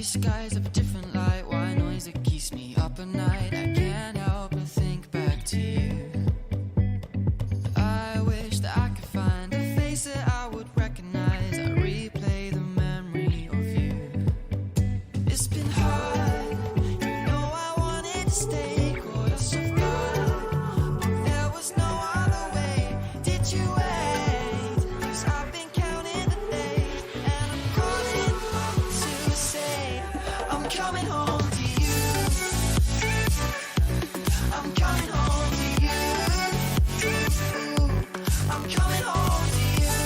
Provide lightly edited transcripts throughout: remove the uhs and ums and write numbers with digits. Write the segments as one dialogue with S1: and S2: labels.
S1: skies of a different light. White noise that keeps me up at night. I can't help but think back to you. I wish that I could find a face that I would recognize. I replay the memory of you. It's been hard, you know I wanted to stay, caught us off guard, but there was no other way. Did you wait? 'Cause I've been counting the days, and I'm calling up to say I'm coming home to you. I'm coming home to you. I'm coming home to you.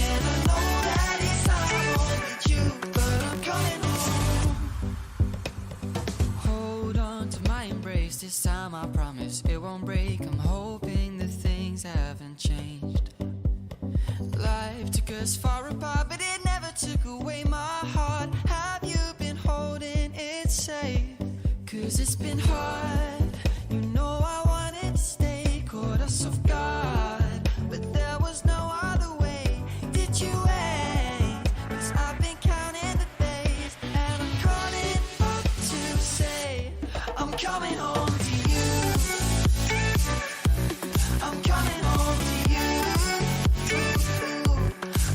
S1: And I know that it's hard with you, but I'm coming home. Hold on to my embrace, this time I promise it won't break. I'm hoping that things haven't changed. Life took us far apart, but it never took away my heart. Have you been holding it safe? 'Cause it's been hard, you know I wanted to stay, caught us off guard, but there was no other way. Did you wait? 'Cause I've been counting the days, and I'm calling up to say I'm coming home to you. I'm coming home to you.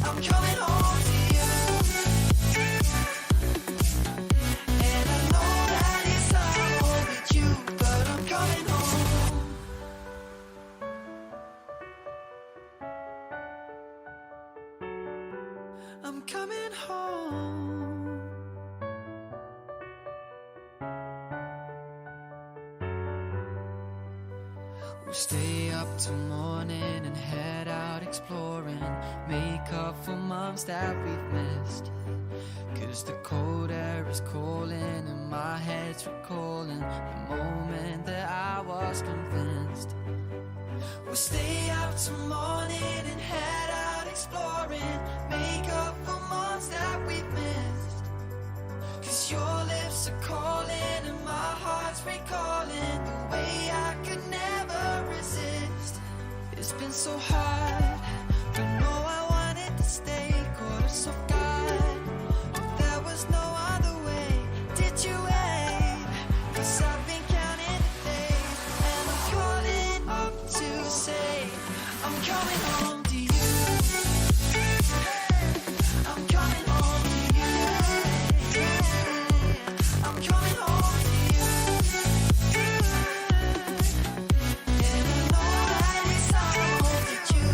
S1: I'm coming home to you. And I know that it's hard with you, but I'm coming home. I'm coming home. We'll stay up till morning and head out exploring, make up for months that we've missed. 'Cause the cold air is calling and my head's recalling the moment that I was convinced. We'll stay up till morning and head out exploring, make up for months that we've missed. 'Cause your lips are calling and my heart's recalling the way I could never resist. It's been so hard, you know I wanted to stay, caught us off guard, but there was no other way. Did you wait? 'Cause I've been counting the days, and I'm calling up to say I'm coming home to you. I'm coming home to you. I'm coming home to you. And I know that it's hard with you,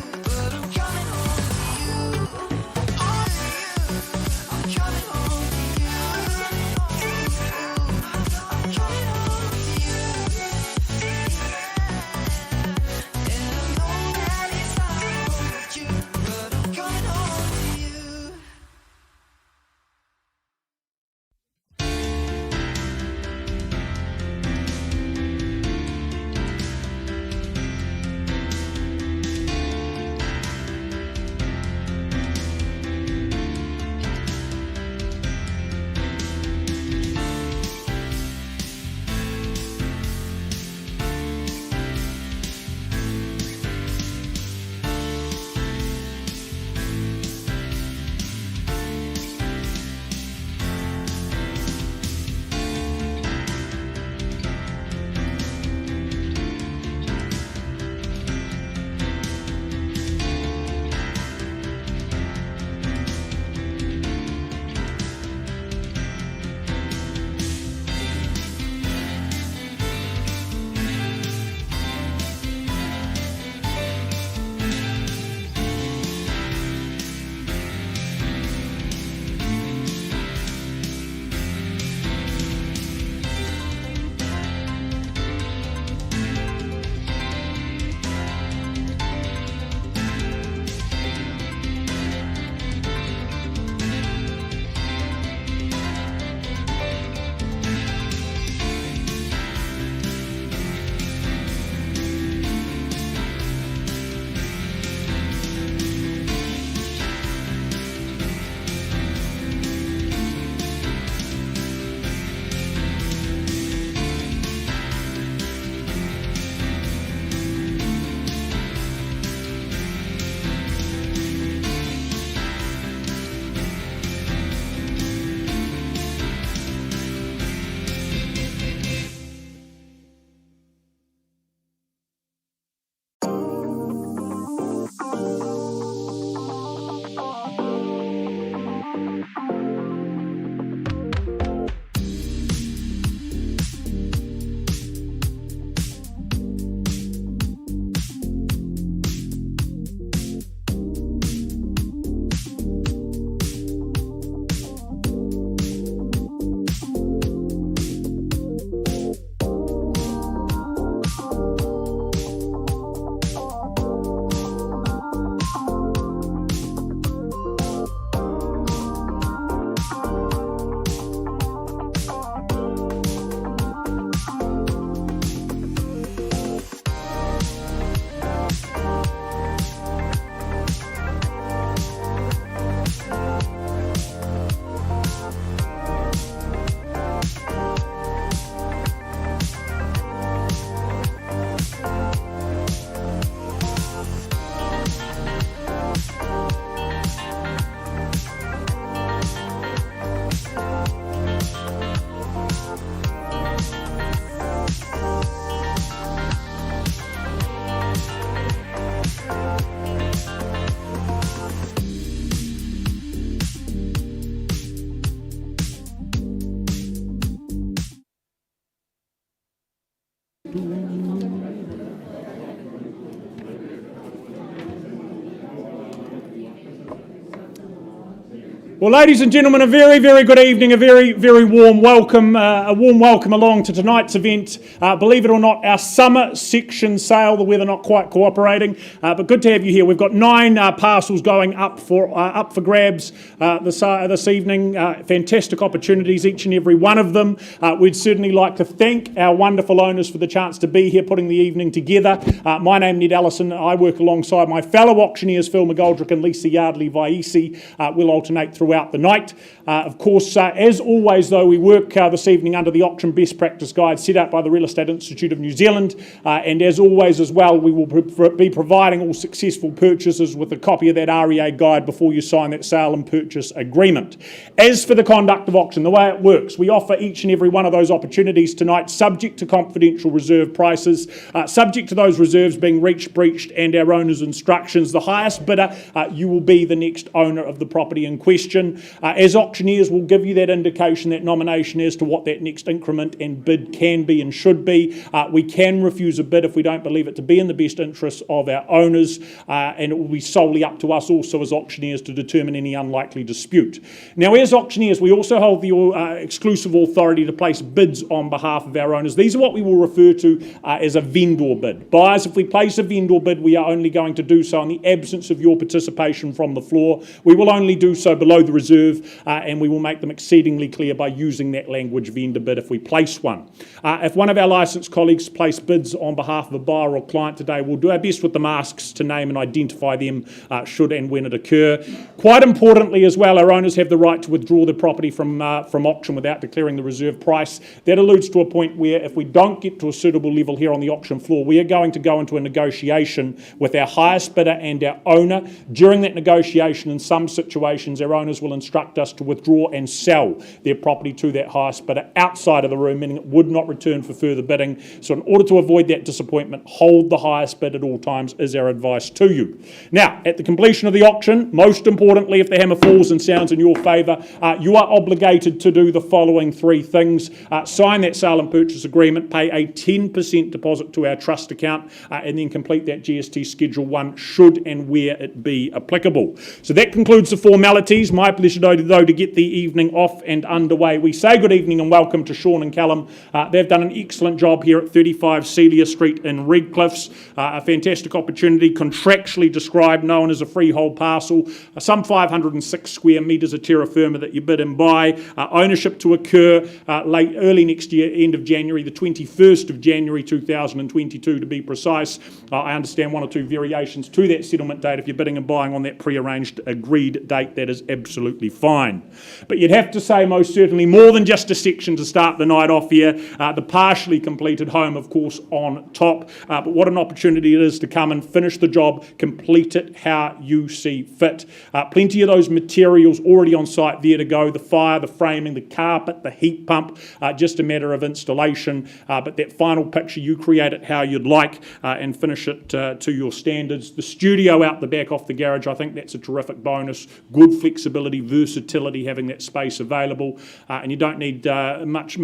S2: Well, ladies and gentlemen, a very, very good evening, a very, very warm welcome along to tonight's event. Believe it or not, our summer section sale, the weather not quite cooperating, but good to have you here. We've got 9 parcels going up for grabs this evening. Fantastic opportunities, each and every one of them. We'd certainly like to thank our wonderful owners for the chance to be here, putting the evening together. My name is Ned Allison. I work alongside my fellow auctioneers, Phil McGoldrick and Lisa Yardley-Vaisi. We'll alternate throughout the night. Of course, as always, though, we work this evening under the Auction Best Practice Guide set out by the Real Estate Institute of New Zealand. And as always as well, we will be providing all successful purchasers with a copy of that REA guide before you sign that sale and purchase agreement. As for the conduct of auction, the way it works, we offer each and every one of those opportunities tonight subject to confidential reserve prices, subject to those reserves being reached, breached, and our owner's instructions. The highest bidder, you will be the next owner of the property in question. As auctioneers, we'll give you that indication, that nomination as to what that next increment and bid can be and should be. We can refuse a bid if we don't believe it to be in the best interests of our owners, and it will be solely up to us also as auctioneers to determine any unlikely dispute. Now, as auctioneers, we also hold the exclusive authority to place bids on behalf of our owners. These are what we will refer to as a vendor bid. Buyers, if we place a vendor bid, we are only going to do so in the absence of your participation from the floor. We will only do so below the reserve, and we will make them exceedingly clear by using that language, vendor bid, if we place one. If one of our licensed colleagues place bids on behalf of a buyer or client today, we'll do our best with the masks to name and identify them should and when it occur. Quite importantly as well, our owners have the right to withdraw the property from auction without declaring the reserve price. That alludes to a point where if we don't get to a suitable level here on the auction floor, we are going to go into a negotiation with our highest bidder and our owner. During that negotiation, in some situations, our owners will instruct us to withdraw and sell their property to that highest bidder outside of the room, meaning it would not return for further bidding. So in order to avoid that disappointment, hold the highest bid at all times is our advice to you. Now, at the completion of the auction, most importantly, if the hammer falls and sounds in your favour, you are obligated to do the following 3 things. Sign that sale and purchase agreement, pay a 10% deposit to our trust account, and then complete that GST Schedule 1 should and where it be applicable. So that concludes the formalities. My pleasure, though, to get the evening off and underway. We say good evening and welcome to Sean and Callum. They've done an excellent job here at 35 Celia Street in Redcliffs. A fantastic opportunity, contractually described, known as a freehold parcel, some 506 square metres of terra firma that you bid and buy. Ownership to occur early next year, end of January, the 21st of January 2022 to be precise. I understand 1 or 2 variations to that settlement date. If you're bidding and buying on that pre-arranged agreed date, that is absolutely fine. But you'd have to say most certainly more than just a section to start the night off here. The partially completed home, of course, on top. But what an opportunity it is to come and finish the job, complete it how you see fit. Plenty of those materials already on site there to go. The fire, the framing, the carpet, the heat pump, just a matter of installation. But that final picture, you create it how you'd like and finish it to your standards. The studio out the back off the garage, I think that's a terrific bonus. Good flexibility, versatility, having that space available, and you don't need much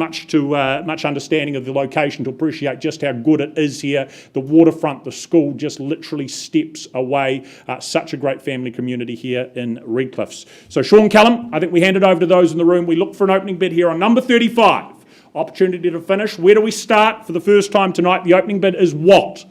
S2: understanding of the location to appreciate just how good it is here. The waterfront, the school, just literally steps away. Such a great family community here in Redcliffs. So Sean, Callum, I think we hand it over to those in the room. We look for an opening bid here on number 35. Opportunity to finish. Where do we start for the first time tonight? The opening bid is what?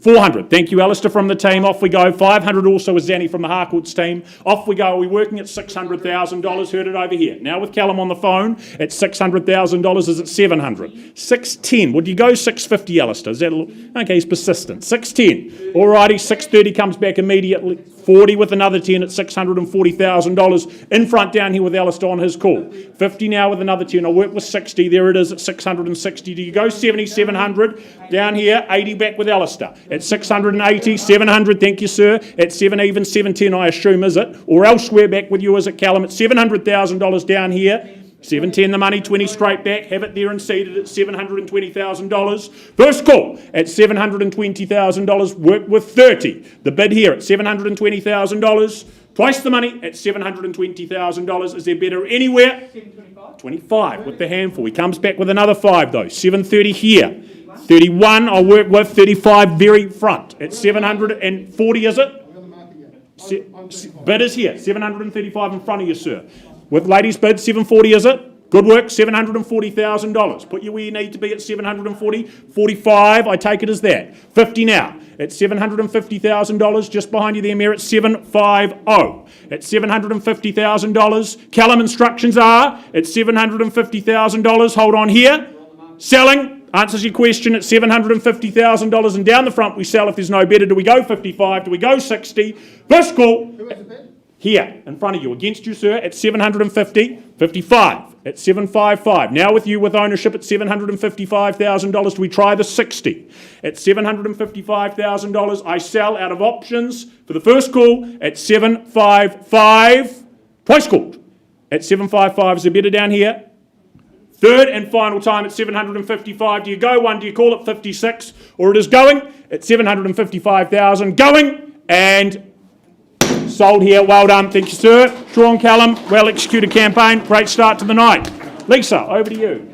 S2: 400. Thank you, Alistair, from the team. Off we go. 500 also with Zanny from the Harcourts team. Off we go. Are we working at $600,000? Heard it over here. Now with Callum on the phone, at $600,000, is it 700? 610. Would you go 650, Alistair? Is that okay, he's persistent. 610. Alrighty, 630 comes back immediately. 40 with another 10 at $640,000. In front down here with Alistair on his call. 50 now with another 10. I'll work with 60. There it is at 660. Do you go 70, 700? Down here, 80 back with Alistair. At 680, 700, thank you, sir. At 7 even, 710, I assume, is it? Or elsewhere back with you, is it, Callum? At $700,000 down here. 710 the money, 20 straight back, have it there and seated at $720,000. First call at $720,000, work with 30. The bid here at $720,000. Twice the money at $720,000. Is there better anywhere? 25 with the handful. He comes back with another 5 though. 730 here. 31, I'll work with 35 very front. At 740, is it? Bid is here, 735 in front of you, sir. With ladies' bid, 740 is it? Good work, $740,000. Put you where you need to be at 740. 45, I take it as that. 50 now. At $750,000, just behind you there, Mayor, at 750. At $750,000. Callum, instructions are at $750,000. Hold on here. Selling. Answers your question at $750,000. And down the front we sell if there's no better. Do we go 55? Do we go 60? First call. Here, in front of you, against you, sir, at 750, 55, at 755. Now with you with ownership at $755,000. Do we try the 60? At $755,000, I sell out of options for the first call at 755. Twice called at 755. Is there better down here? Third and final time at 755. Do you go one? Do you call it 56? Or it is going at 755,000. Going and sold here. Well done. Thank you, sir. Sean Callum, well executed campaign. Great start to the night. Lisa, over to you.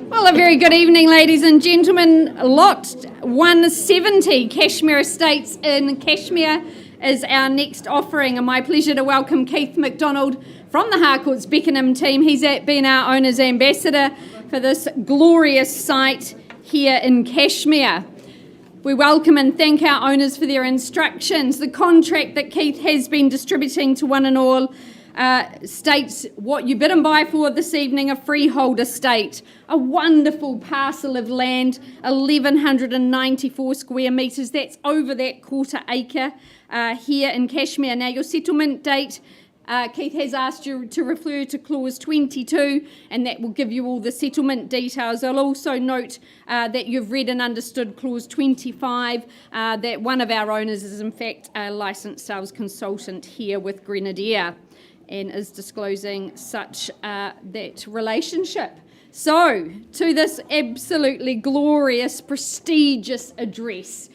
S3: Well, a very good evening, ladies and gentlemen. Lot 170, Cashmere Estates in Cashmere, is our next offering, and my pleasure to welcome Keith McDonald from the Harcourts Beckenham team. He's been our owner's ambassador for this glorious site here in Cashmere. We welcome and thank our owners for their instructions. The contract that Keith has been distributing to one and all states what you bid and buy for this evening: a freehold estate, a wonderful parcel of land, 1,194 square metres. That's over that quarter acre here in Cashmere. Now, your settlement date, Keith has asked you to refer to clause 22, and that will give you all the settlement details. I'll also note that you've read and understood clause 25, that one of our owners is in fact a licensed sales consultant here with Grenadier, and is disclosing such that relationship. So, to this absolutely glorious, prestigious address.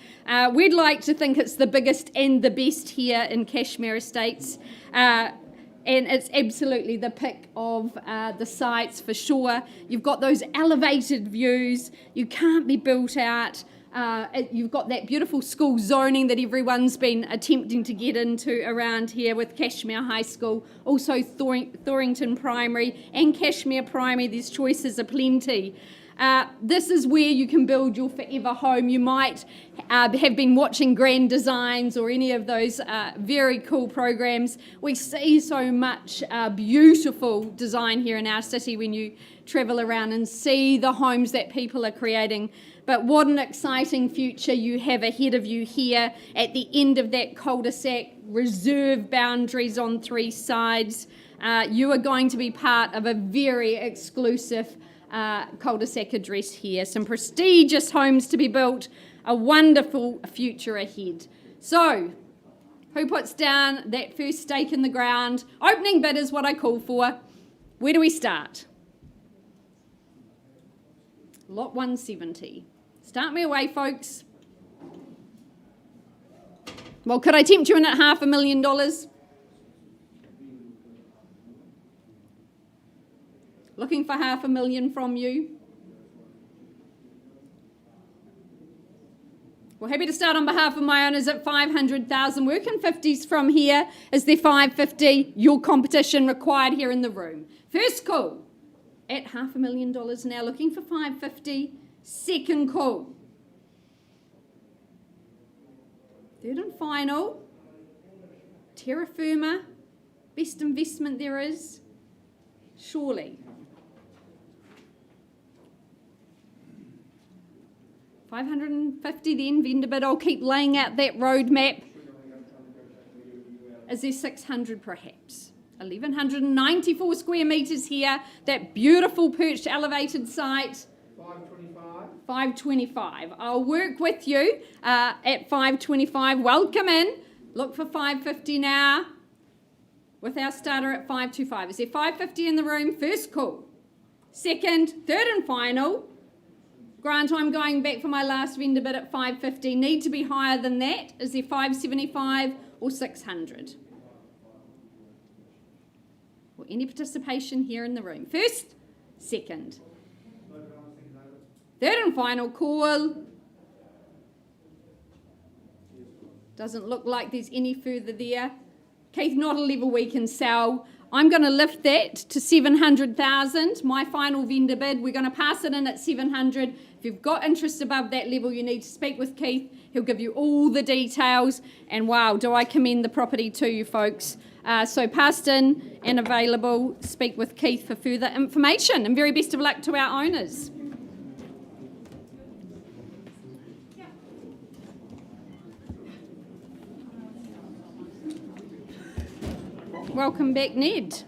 S3: We'd like to think it's the biggest and the best here in Cashmere Estates. And it's absolutely the pick of the sites for sure. You've got those elevated views. You can't be built out. You've got that beautiful school zoning that everyone's been attempting to get into around here with Cashmere High School, also Thorrington Primary and Cashmere Primary. There's choices aplenty. This is where you can build your forever home. You might have been watching Grand Designs or any of those very cool programs. We see so much beautiful design here in our city when you travel around and see the homes that people are creating. But what an exciting future you have ahead of you here at the end of that cul-de-sac, reserve boundaries on three sides. You are going to be part of a very exclusive cul-de-sac address here. Some prestigious homes to be built, a wonderful future ahead. So, who puts down that first stake in the ground? Opening bid is what I call for. Where do we start? Lot 170. Start me away, folks. Well, could I tempt you in at $500,000? Looking for $500,000 from you. Well, happy to start on behalf of my owners at 500,000. Working 50s from here is their 550. Your competition required here in the room. First call at $500,000 now, looking for 550. Second call. Third and final. Terra Firma. Best investment there is. Surely. 550 then, vendor bid. I'll keep laying out that roadmap. Is there 600 perhaps? 1,194 square metres here. That beautiful perched elevated site.
S4: 525.
S3: 525. I'll work with you at 525. Welcome in. Look for 550 now. With our starter at 525. Is there 550 in the room? First call. Second, third and final. Grant, I'm going back for my last vendor bid at 550. Need to be higher than that. Is there 575 or 600? Or any participation here in the room? First, second. Third and final call. Doesn't look like there's any further there. Keith, not a level we can sell. I'm going to lift that to 700,000. My final vendor bid. We're going to pass it in at 700. If you've got interest above that level, you need to speak with Keith. He'll give you all the details. And wow, do I commend the property to you folks. So passed in and available. Speak with Keith for further information. And very best of luck to our owners. Welcome back, Ned.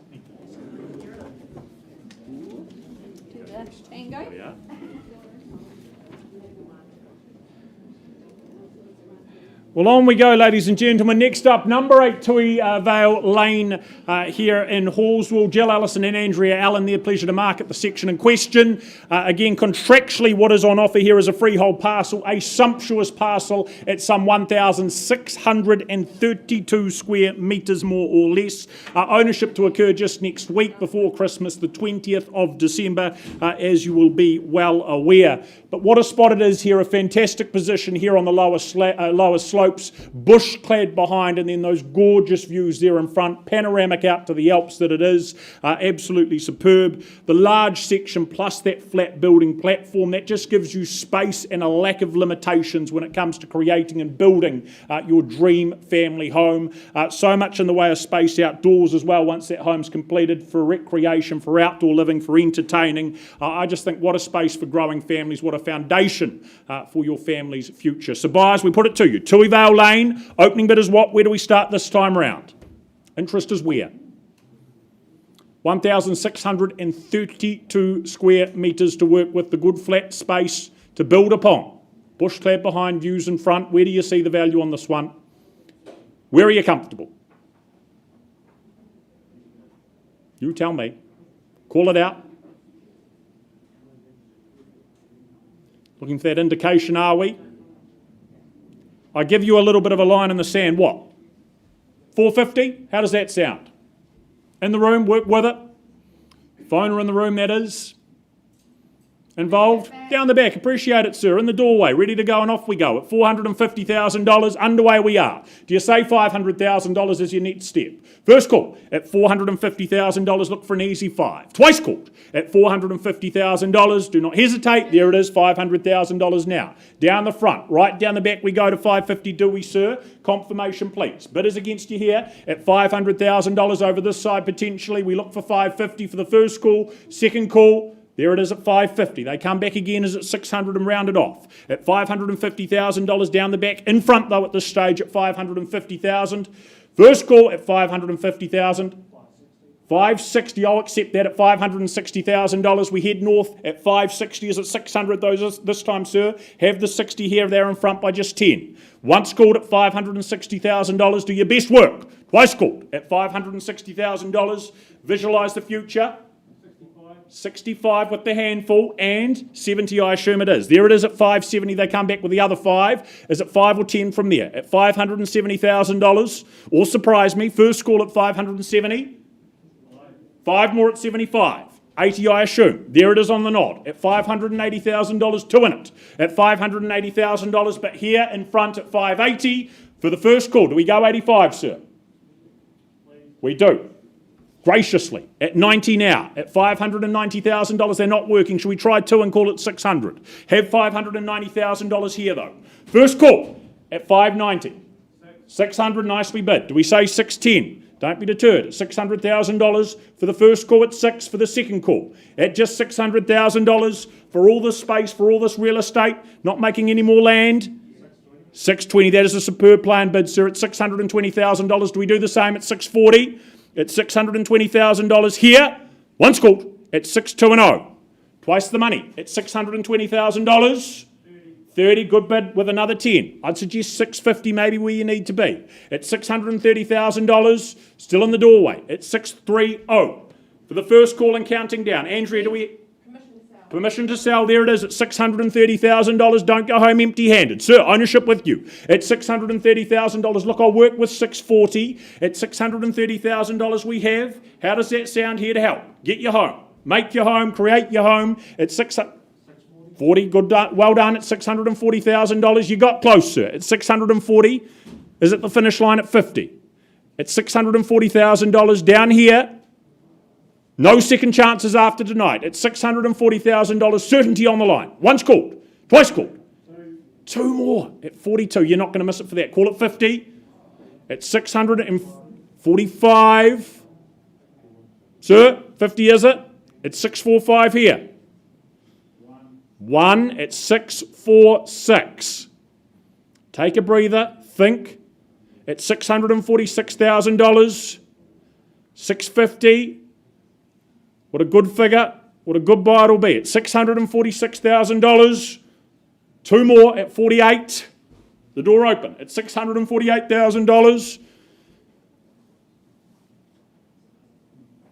S3: Do the tango.
S2: Yeah. Well, on we go, ladies and gentlemen. Next up, number 8, Tui Vale Lane here in Hallswell. Jill Ellison and Andrea Allen there. Pleasure to market the section in question. Again, contractually, what is on offer here is a freehold parcel, a sumptuous parcel at some 1,632 square metres, more or less. Ownership to occur just next week before Christmas, the 20th of December, as you will be well aware. But what a spot it is here, a fantastic position here on the lower slopes, bush-clad behind, and then those gorgeous views there in front, panoramic out to the Alps that it is, absolutely superb. The large section plus that flat building platform, that just gives you space and a lack of limitations when it comes to creating and building your dream family home. So much in the way of space outdoors as well once that home's completed, for recreation, for outdoor living, for entertaining. I just think what a space for growing families, what a foundation for your family's future. So buyers, we put it to you. Tui Vale Lane, opening bid is what? Where do we start this time round? Interest is where? 1,632 square metres to work with, the good flat space to build upon. Bush-clad behind, views in front. Where do you see the value on this one? Where are you comfortable? You tell me. Call it out. Looking for that indication, are we? I give you a little bit of a line in the sand. What? 450? How does that sound? In the room, work with it. Phoner in the room, that is. Involved? Down the back. Appreciate it, sir. In the doorway. Ready to go, and off we go. At $450,000, underway we are. Do you say $500,000 as your next step? First call. At $450,000, look for an easy 5. Twice called. At $450,000, do not hesitate. There it is, $500,000 now. Down the front. Right down the back we go to $550,000, do we, sir? Confirmation, please. Bidders against you here. At $500,000 over this side, potentially. We look for $550,000 for the first call. Second call. There it is at $550,000. They come back again as at $600,000 and round it off. At $550,000 down the back. In front, though, at this stage at $550,000. First call at $550,000. $560,000. I'll accept that at $560,000. We head north at $560,000. Is it $600,000 those this time, sir? Have the 60 here, there in front by just 10. Once called at $560,000. Do your best work. Twice called at $560,000. Visualise the future. 65 with the handful, and 70 I assume it is. There it is at $570,000. They come back with the other 5. Is it 5 or 10 from there? At $570,000. Or surprise me, first call at $570,000. 5 more at $75,000. 80 I assume. There it is on the nod at $580,000 to win it at $580,000, but here in front at 580 for the first call. Do we go 85, sir? We do. Graciously, at 90 now, at $590,000, they're not working. Should we try 2 and call it 600? Have $590,000 here though. First call at 590. 600, nicely bid. Do we say 610? Don't be deterred. At $600,000 for the first call, at 6 for the second call. At just $600,000 for all this space, for all this real estate, not making any more land. 620, that is a superb plan bid, sir. At $620,000, do we do the same at 640? At $620,000 here, once called, at 620. Twice the money, at $620,000. 30, good bid with another 10. I'd suggest 650 maybe where you need to be. At $630,000, still in the doorway, at 630. For the first call and counting down. Andrea, do we... Permission to sell, there it is at $630,000. Don't go home empty-handed. Sir, ownership with you. At $630,000, look, I'll work with 640. At $630,000 we have. How does that sound here to help? Get your home. Make your home, create your home. At 640, good, well done. At $640,000, you got close, sir. At 640, is it the finish line at 50? At $640,000 down here. No second chances after tonight. At $640,000, certainty on the line. Once called, twice called. 2 more at 42. You're not going to miss it for that. Call it 50. At 645. Sir, 50 is it? At 645 here. 1 at 646. Take a breather. Think. At $646,000. 650. What a good figure, what a good buy it'll be. At $646,000, 2 more at 48. The door open at $648,000.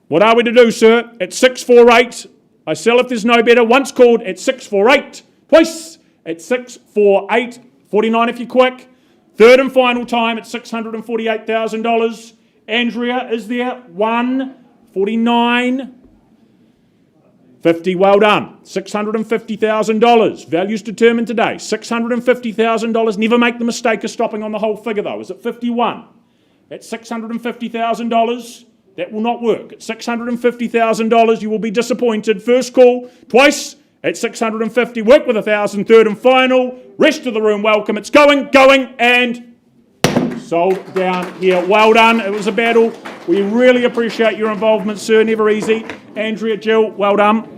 S2: What are we to do, sir? At 648, I sell if there's no better. Once called at 648, twice at 648, 49 if you're quick. Third and final time at $648,000. Andrea is there, 149. 50, well done. $650,000. Value's determined today. $650,000. Never make the mistake of stopping on the whole figure though. Is it 51? At $650,000, that will not work. At $650,000, you will be disappointed. First call, twice at 650. Work with 1,000. Third and final. Rest of the room, welcome. It's going, and sold down here. Well done. It was a battle. We really appreciate your involvement, sir. Never easy. Andrea, Jill, well done.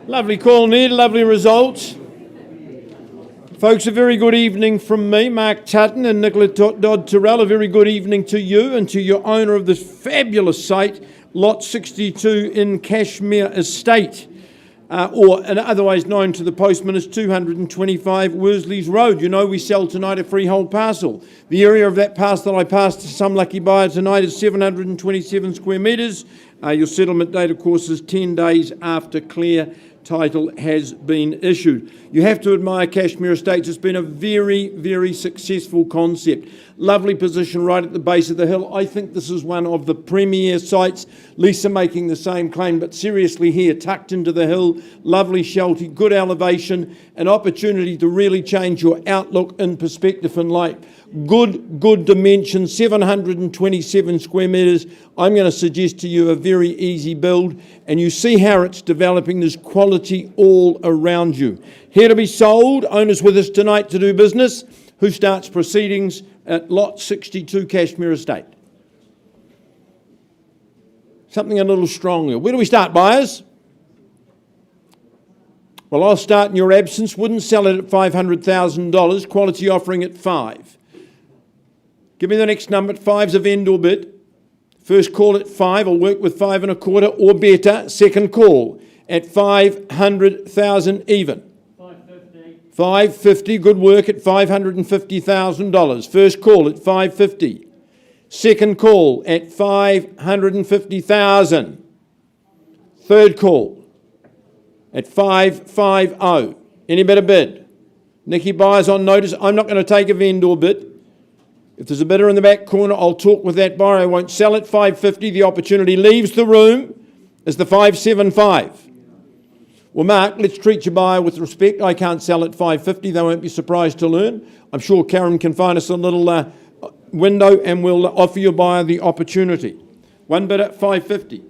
S4: Lovely call, Ned. Lovely results. Folks, a very good evening from me, Mark Tutton and Nicola Dodd-Terrell. A very good evening to you and to your owner of this fabulous site, Lot 62 in Cashmere Estate, or otherwise known to the postman as 225 Worsleys Road. You know we sell tonight a freehold parcel. The area of that parcel I passed to some lucky buyer tonight is 727 square metres. Your settlement date, of course, is 10 days after clear title has been issued. You have to admire Cashmere Estates. It's been a very, very successful concept. Lovely position right at the base of the hill. I think this is one of the premier sites. Lisa making the same claim, but seriously here, tucked into the hill, lovely shelter, good elevation, an opportunity to really change your outlook and perspective in life. Good dimension, 727 square metres. I'm going to suggest to you a very easy build, and you see how it's developing. There's quality all around you. Here to be sold, owners with us tonight to do business. Who starts proceedings at Lot 62 Cashmere Estate? Something a little stronger. Where do we start, buyers? Well, I'll start in your absence. Wouldn't sell it at $500,000. Quality offering at 5. Give me the next number. 5's a vendor bid. First call at 5. I'll work with 5 1/4 or better. Second call at 500,000 even. 550, good work at $550,000. First call at 550. Second call at 550,000. Third call at 550. Any better bid? Nikki buyer's on notice. I'm not going to take a vendor bid. If there's a bidder in the back corner, I'll talk with that buyer. I won't sell at 550. The opportunity leaves the room as the 575. Well, Mark, let's treat your buyer with respect. I can't sell at 550. They won't be surprised to learn. I'm sure Karen can find us a little window and we'll offer your buyer the opportunity. One bid at 550.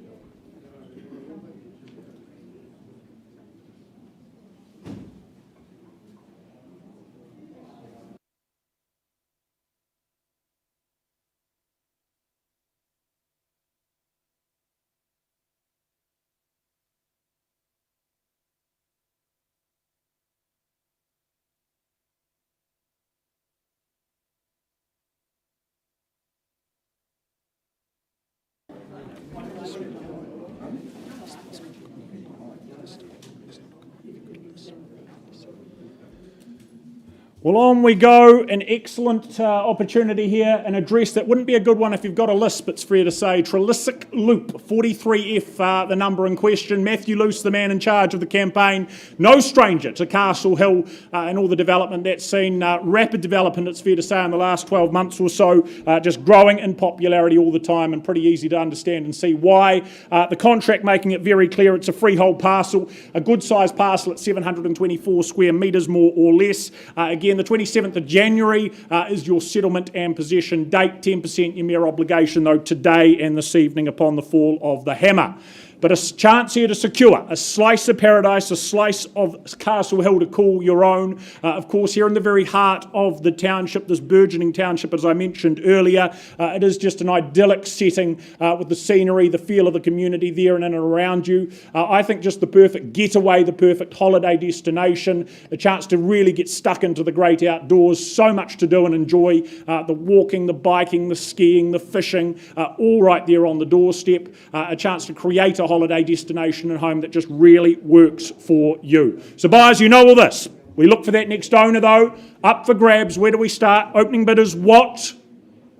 S2: Well, on we go. An excellent opportunity here. An address that wouldn't be a good one if you've got a lisp, it's fair to say. Trelissick Loop, 43F, the number in question. Matthew Luce, the man in charge of the campaign. No stranger to Castle Hill and all the development that's seen. Rapid development, it's fair to say, in the last 12 months or so. Just growing in popularity all the time and pretty easy to understand and see why. The contract making it very clear it's a freehold parcel. A good-sized parcel at 724 square metres, more or less. Again, the 27th of January is your settlement and possession date. 10% your mere obligation, though, today and this evening upon the fall of the hammer. But a chance here to secure a slice of paradise, a slice of Castle Hill to call your own. Of course, here in the very heart of the township, this burgeoning township, as I mentioned earlier, it is just an idyllic setting with the scenery, the feel of the community there and in and around you. I think just the perfect getaway, the perfect holiday destination, a chance to really get stuck into the great outdoors. So much to do and enjoy. The walking, the biking, the skiing, the fishing, all right there on the doorstep. A chance to create a holiday destination and home that just really works for you. So buyers, you know all this. We look for that next owner though. Up for grabs. Where do we start? Opening bid is what?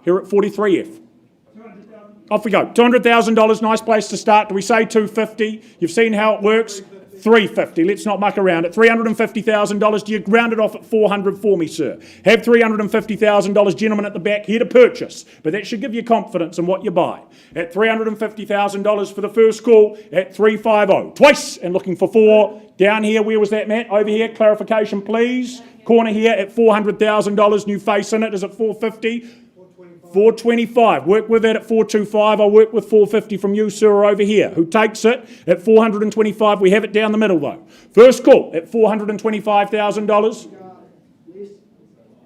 S2: Here at 43F. Off we go. $200,000, nice place to start. Do we say 250? You've seen how it works. 350. Let's not muck around. At $350,000, do you round it off at 400 for me, sir? Have $350,000, gentlemen at the back, here to purchase. But that should give you confidence in what you buy. At $350,000 for the first call, at 350. Twice, and looking for four. Down here, where was that, Matt? Over here, clarification, please. Corner here at $400,000, new face in it is at 450. 425. Work with it at 425. I'll work with 450 from you, sir, over here. Who takes it at 425? We have it down the middle, though. First call at $425,000.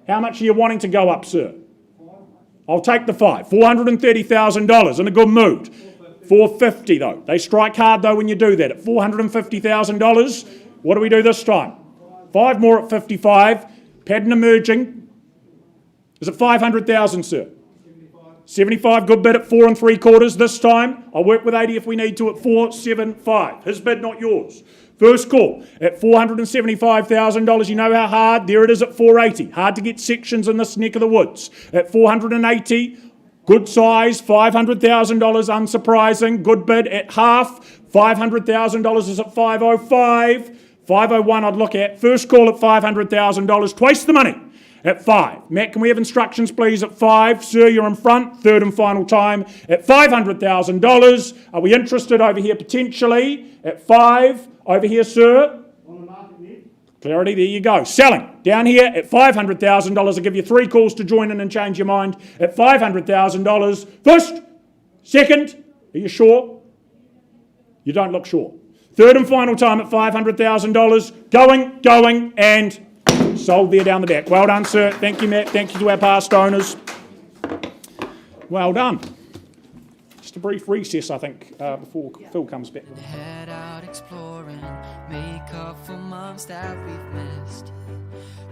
S2: How much are you wanting to go up, sir? I'll take the 5. $430,000 in a good mood. 450, though. They strike hard, though, when you do that. At $450,000, what do we do this time? 5 more at 55. Pattern emerging. Is it 500,000, sir? 75, good bid at 4 3/4 this time. I'll work with 80 if we need to at 475. His bid, not yours. First call at $475,000. You know how hard? There it is at 480. Hard to get sections in this neck of the woods. At 480, good size, $500,000, unsurprising. Good bid at half. $500,000 is at 505. 501 I'd look at. First call at $500,000. Twice the money. At 5. Matt, can we have instructions, please, at 5? Sir, you're in front. Third and final time. At $500,000. Are we interested over here potentially? At 5. Over here, sir. On the market, Ned. Clarity, there you go. Selling. Down here at $500,000. I'll give you 3 calls to join in and change your mind. At $500,000. First. Second. Are you sure? You don't look sure. Third and final time at $500,000. Going, and sold there down the back. Well done, sir. Thank you, Matt. Thank you to our past owners. Well done. Just a brief recess, I think, before Phil comes back.
S1: Head out exploring, make up for months that we've missed.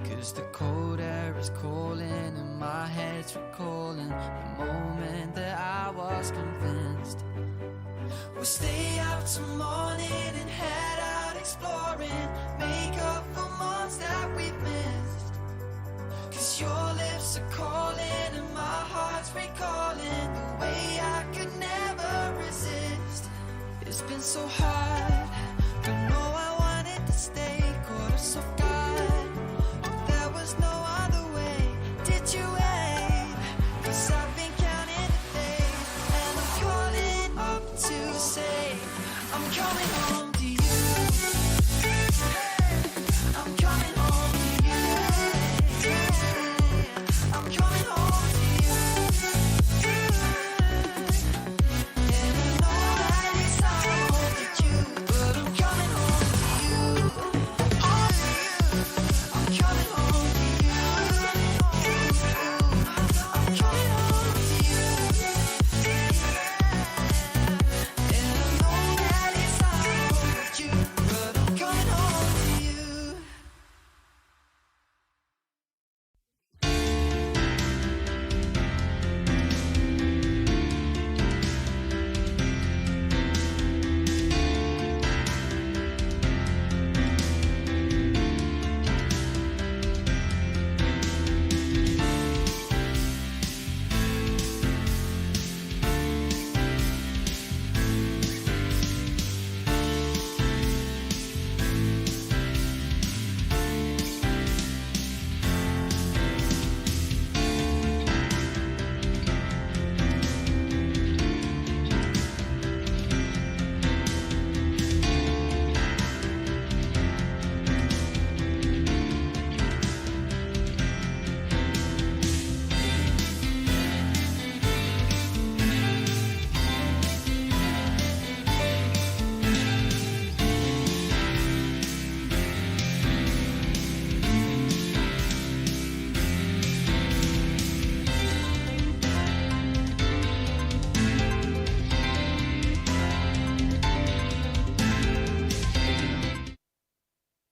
S1: 'Cause the cold air is calling and my head's recalling the moment that I was convinced. We'll stay up till morning and head out exploring, make up for months that we've missed. 'Cause your lips are calling and my heart's recalling the way I could never resist. It's been so hard, but no, I want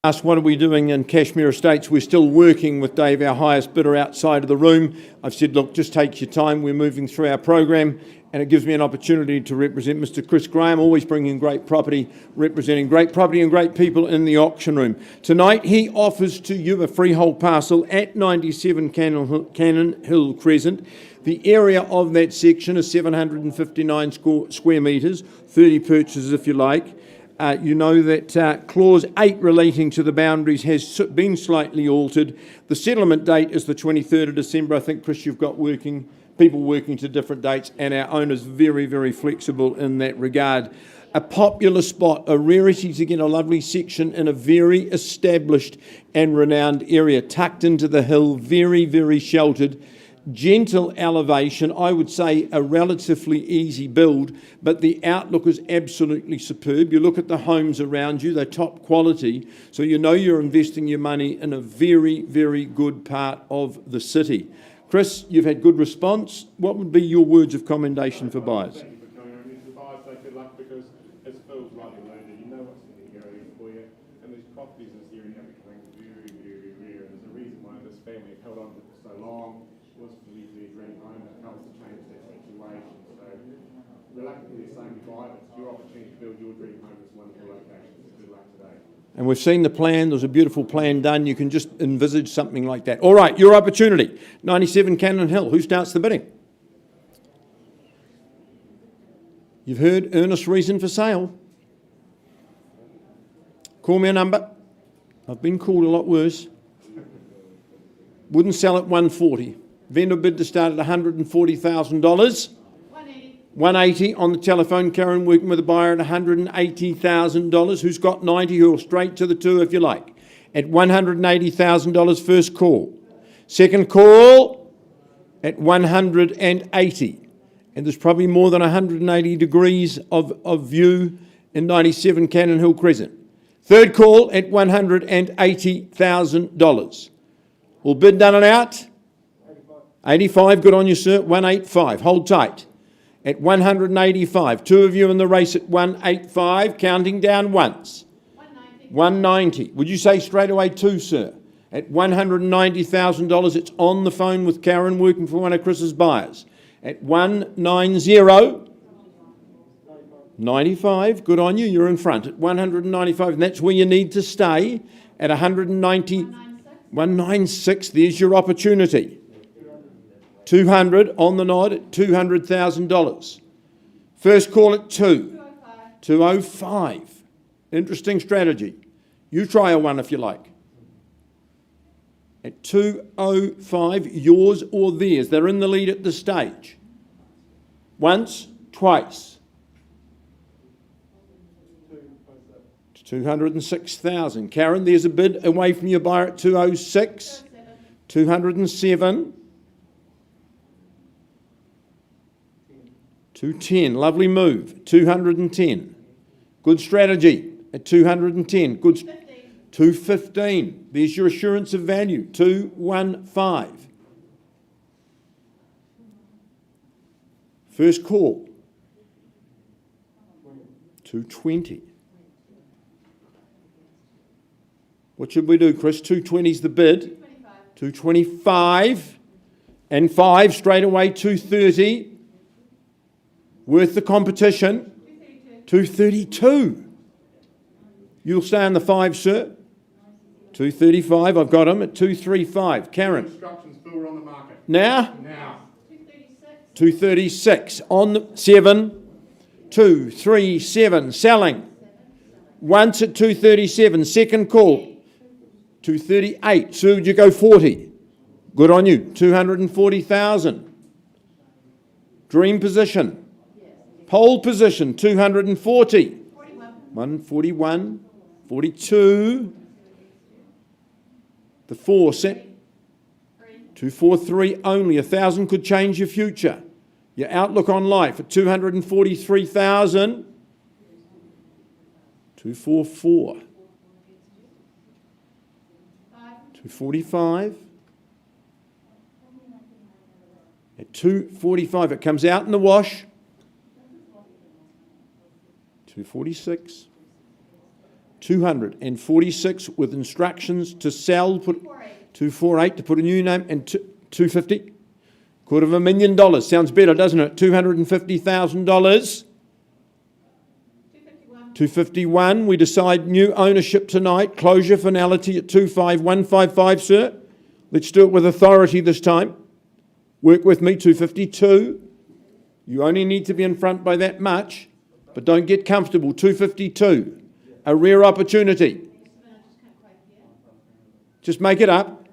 S4: Asked what are we doing in Cashmere Estates? We're still working with Dave, our highest bidder, outside of the room. I've said, look, just take your time. We're moving through our program, and it gives me an opportunity to represent Mr. Chris Graham, always bringing great property, representing great property and great people in the auction room. Tonight, he offers to you a freehold parcel at 97 Cannon Hill Crescent. The area of that section is 759 square metres, 30 purchases if you like. You know that Clause 8 relating to the boundaries has been slightly altered. The settlement date is the 23rd of December. I think, Chris, you've got people working to different dates, and our owner's very, very flexible in that regard. A popular spot, a rarity to get a lovely section in a very established and renowned area, tucked into the hill, very, very sheltered. Gentle elevation, I would say a relatively easy build, but the outlook is absolutely superb. You look at the homes around you, they're top quality, so you know you're investing your money in a very, very good part of the city. Chris, you've had good response. What would be your words of commendation for buyers?
S5: Thank you for coming over. The buyers say good luck because it's filled lightly loaded. You know what's in the area for you, and these properties in this area are becoming very, very rare. And there's a reason why this family have held on to it for so long. Was for you to be a dream home that helps to change that situation. So reluctantly saying goodbye, but it's your opportunity to build your dream home in this wonderful location. So good luck today.
S4: And we've seen the plan. There's a beautiful plan done. You can just envisage something like that. All right, your opportunity. 97 Cannon Hill. Who starts the bidding? You've heard earnest reason for sale. Call me a number. I've been called a lot worse. Wouldn't sell at 140. Vendor bid to start at $140,000. 180 on the telephone. Karen working with a buyer at $180,000. Who's got 90? Who'll straight to the two if you like. At $180,000 first call. Second call at 180. And there's probably more than 180 degrees of view in 97 Cannon Hill Crescent. Third call at $180,000. All bid done and out? 85, good on you, sir. 185, hold tight. At 185, two of you in the race at 185, counting down once. 190. Would you say straight away two, sir? At $190,000, it's on the phone with Karen working for one of Chris's buyers. At 190, 95, good on you, you're in front. At 195, and that's where you need to stay. At 190, 196, there's your opportunity. 200 on the nod at $200,000. First call at 205. Interesting strategy. You try a one if you like. At 205, yours or theirs. They're in the lead at this stage. Once, twice. 206,000. Karen, there's a bid away from your buyer at 206. 207. 210, lovely move. 210. Good strategy at 210. Good. 215. There's your assurance of value. 215. First call. 220. What should we do, Chris? 220 is the bid. 225. And 5 straight away. 230. Worth the competition. 232. You'll stay on the 5, sir. 235. I've got him at 235. Karen.
S5: Instructions, Bill, we're on the market.
S4: Now?
S5: Now.
S4: 236. On the 7. 237. Selling. Once at 237. Second call. 238. So would you go 40? Good on you. 240,000. Dream position. Pole position, 240. 141, 42. The 4 set. 243 only. 1,000 could change your future. Your outlook on life at 243,000. 244. 245. At 245, it comes out in the wash. 246, 246 with instructions to sell, put 248 to put a new name, and 250. $250,000. Sounds better, doesn't it? $250,000. 251. We decide new ownership tonight. Closure finality at 25155, sir. Let's do it with authority this time. Work with me. 252. You only need to be in front by that much, but don't get comfortable. 252. A rare opportunity. Just make it up.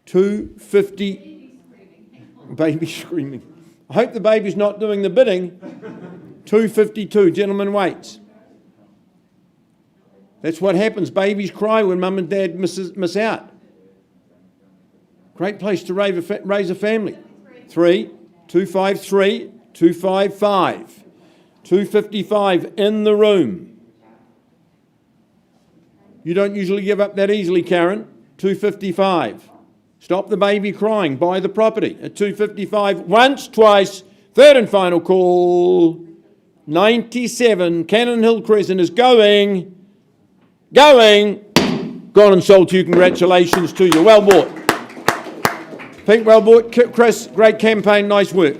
S4: 250. Baby screaming. I hope the baby's not doing the bidding. 252. Gentleman waits. That's what happens. Babies cry when mum and dad miss out. Great place to raise a family. 3, 253, 255. 255 in the room. You don't usually give up that easily, Karen. 255. Stop the baby crying. Buy the property at 255. Once, twice. Third and final call. 97 Cannon Hill Crescent is going. Gone and sold to you. Congratulations to you. Well bought. Pink, well bought. Chris, great campaign. Nice work.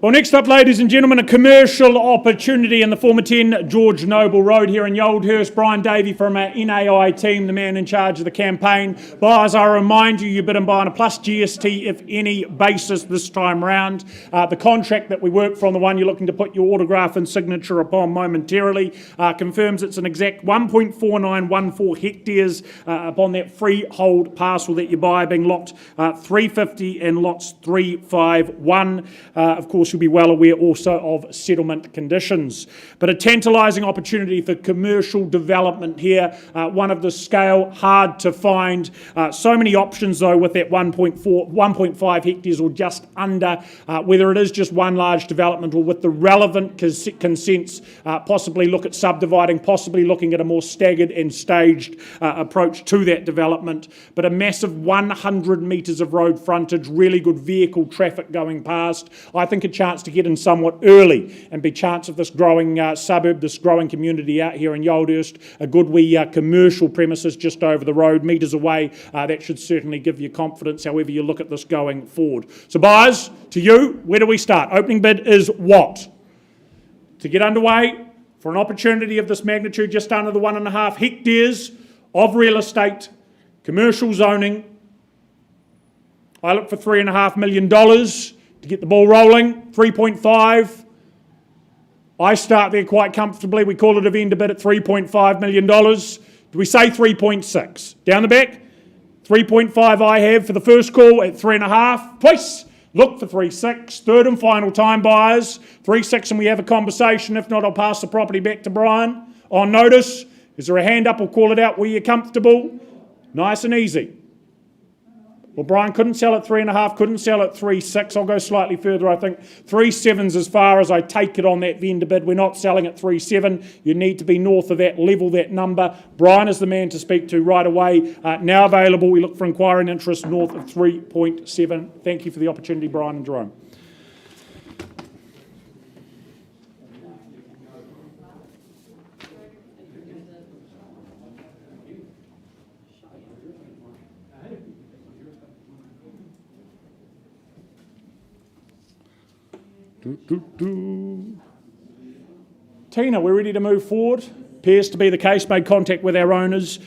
S2: Well, next up, ladies and gentlemen, a commercial opportunity in the former 10 George Noble Road here in Yoldhurst. Brian Davey from our NAI team, the man in charge of the campaign. Buyers, I remind you, you bid and buy on a plus GST, if any, basis this time round. The contract that we work from, the one you're looking to put your autograph and signature upon momentarily, confirms it's an exact 1.4914 hectares upon that freehold parcel that you buy, being lot 350 and lots 351. Of course, you'll be well aware also of settlement conditions. But a tantalising opportunity for commercial development here, one of the scale, hard to find. So many options though with that 1.5 hectares or just under, whether it is just one large development or with the relevant consents, possibly look at subdividing, possibly looking at a more staggered and staged approach to that development. But a massive 100 metres of road frontage, really good vehicle traffic going past. I think a chance to get in somewhat early and be chance of this growing suburb, this growing community out here in Yoldhurst, a good wee commercial premises just over the road, metres away. That should certainly give you confidence however you look at this going forward. So buyers, to you, where do we start? Opening bid is what? To get underway for an opportunity of this magnitude, just under the 1.5 hectares of real estate, commercial zoning, I look for $3.5 million. To get the ball rolling, 3.5. I start there quite comfortably. We call it a vendor bid at $3.5 million. Do we say 3.6? Down the back, 3.5 I have for the first call at 3.5. Twice, look for 3.6. Third and final time, buyers. 3.6 and we have a conversation. If not, I'll pass the property back to Brian. On notice, is there a hand up? We'll call it out where you're comfortable. Nice and easy. Well, Brian couldn't sell at 3.5, couldn't sell at 3.6. I'll go slightly further, I think. 3.7's as far as I take it on that vendor bid. We're not selling at 3.7. You need to be north of that, level that number. Brian is the man to speak to right away. Now available. We look for inquiring interest north of 3.7. Thank you for the opportunity, Brian and Jerome. Tina, we're ready to move forward. Appears to be the case, made contact with our owners.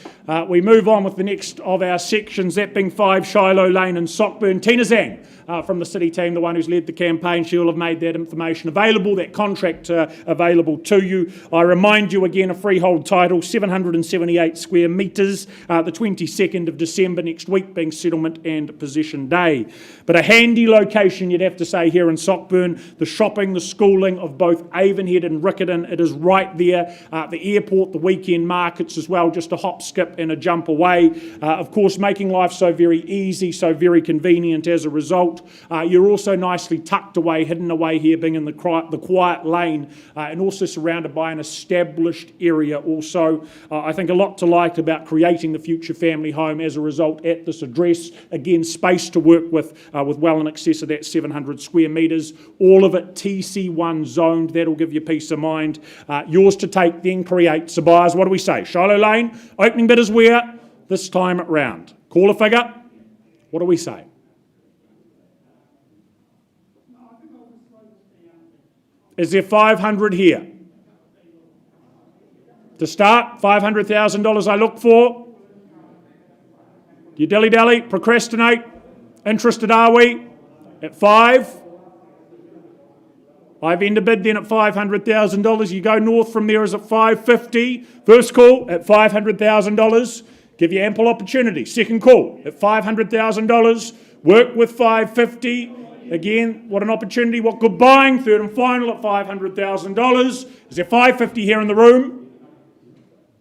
S2: We move on with the next of our sections, that being 5 Shiloh Lane in Sockburn. Tina Zhang from the city team, the one who's led the campaign, she will have made that information available, that contract available to you. I remind you again, a freehold title, 778 square metres, the 22nd of December next week being settlement and possession day. But a handy location, you'd have to say, here in Sockburn, the shopping, the schooling of both Avonhead and Riccarton, it is right there. The airport, the weekend markets as well, just a hop, skip and a jump away. Of course, making life so very easy, so very convenient as a result. You're also nicely tucked away, hidden away here, being in the quiet lane, and also surrounded by an established area also. I think a lot to like about creating the future family home as a result at this address. Again, space to work with well in excess of that 700 square metres. All of it TC1 zoned. That'll give you peace of mind. Yours to take, then create. So buyers, what do we say? Shiloh Lane, opening bid is where? This time round. Call a figure. What do we say? Is there 500 here? To start, $500,000 I look for. Do you dilly-dally, procrastinate? Interested are we? At 5? I've ended bid then at $500,000. You go north from there is at $550. First call at $500,000. Give you ample opportunity. Second call at $500,000. Work with $550. Again, what an opportunity, what good buying. Third and final at $500,000. Is there $550 here in the room?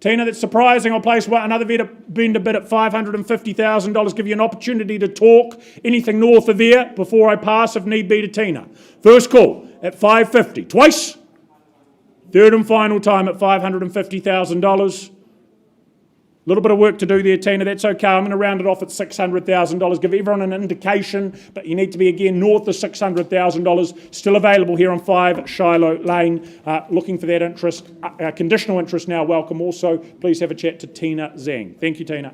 S2: Tina, that's surprising. I'll place another vendor bid at $550,000. Give you an opportunity to talk. Anything north of there before I pass, if need be, to Tina. First call at $550. Twice. Third and final time at $550,000. A little bit of work to do there, Tina. That's okay. I'm going to round it off at $600,000. Give everyone an indication, but you need to be, again, north of $600,000. Still available here on 5 Shiloh Lane. Looking for that interest. Conditional interest now welcome. Also, please have a chat to Tina Zhang. Thank you, Tina.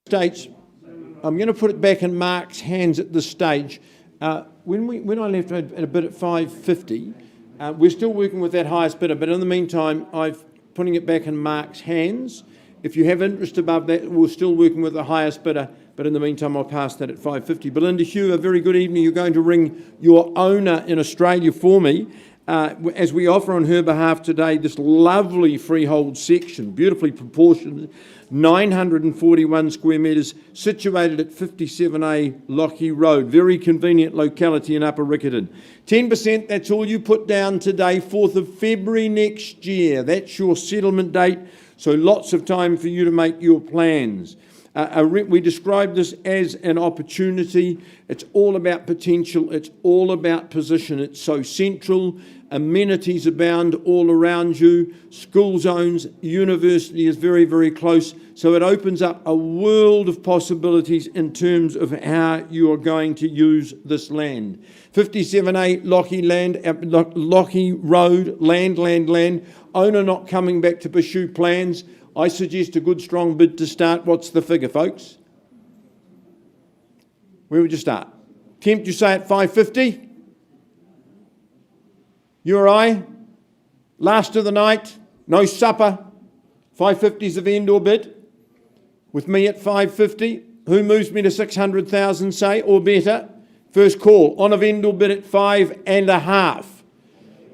S4: Stage. I'm going to put it back in Mark's hands at this stage. When I left at a bid at $550, we're still working with that highest bidder, but in the meantime, I'm putting it back in Mark's hands. If you have interest above that, we're still working with the highest bidder, but in the meantime, I'll pass that at $550. Belinda Hugh, a very good evening. You're going to ring your owner in Australia for me as we offer on her behalf today this lovely freehold section, beautifully proportioned, 941 square metres, situated at 57A Lockheed Road. Very convenient locality in Upper Riccarton. 10%, that's all you put down today, 4th of February next year. That's your settlement date, so lots of time for you to make your plans. We describe this as an opportunity. It's all about potential. It's all about position. It's so central. Amenities abound all around you. School zones, university is very, very close. So it opens up a world of possibilities in terms of how you are going to use this land. 57A Lockheed Road, land. Owner not coming back to pursue plans. I suggest a good strong bid to start. What's the figure, folks? Where would you start? Kemp, you say at $550? You or I? Last of the night, no supper. $550 is the vendor bid. With me at $550. Who moves me to $600,000, say, or better? First call on a vendor bid at $5.5.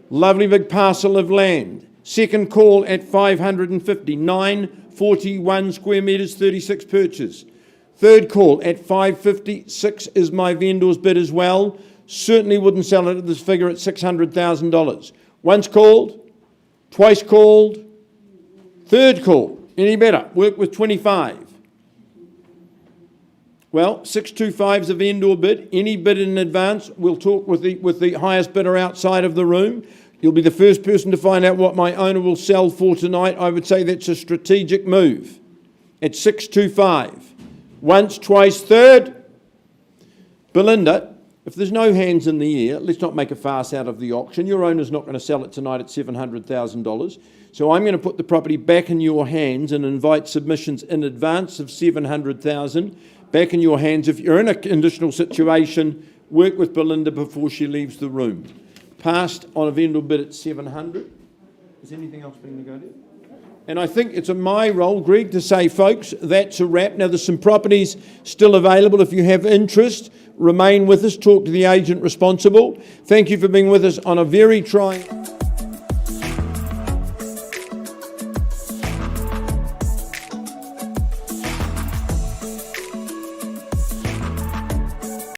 S4: Lovely big parcel of land. Second call at $550, 941 square metres, 36 purchase. Third call at $550, 6 is my vendor's bid as well. Certainly wouldn't sell it at this figure at $600,000. Once called, twice called, third call. Any better? Work with 25. Well, 625 is a vendor bid. Any bid in advance, we'll talk with the highest bidder outside of the room. You'll be the first person to find out what my owner will sell for tonight. I would say that's a strategic move. It's 625. Once, twice, third. Belinda, if there's no hands in the air, let's not make a farce out of the auction. Your owner's not going to sell it tonight at $700,000. So I'm going to put the property back in your hands and invite submissions in advance of $700,000. Back in your hands. If you're in a conditional situation, work with Belinda before she leaves the room. Passed on a vendor bid at 700. Is anything else being negotiated? And I think it's my role, Greg, to say, folks, that's a wrap. Now, there's some properties still available. If you have interest, remain with us. Talk to the agent responsible. Thank you for being with us on a very trying...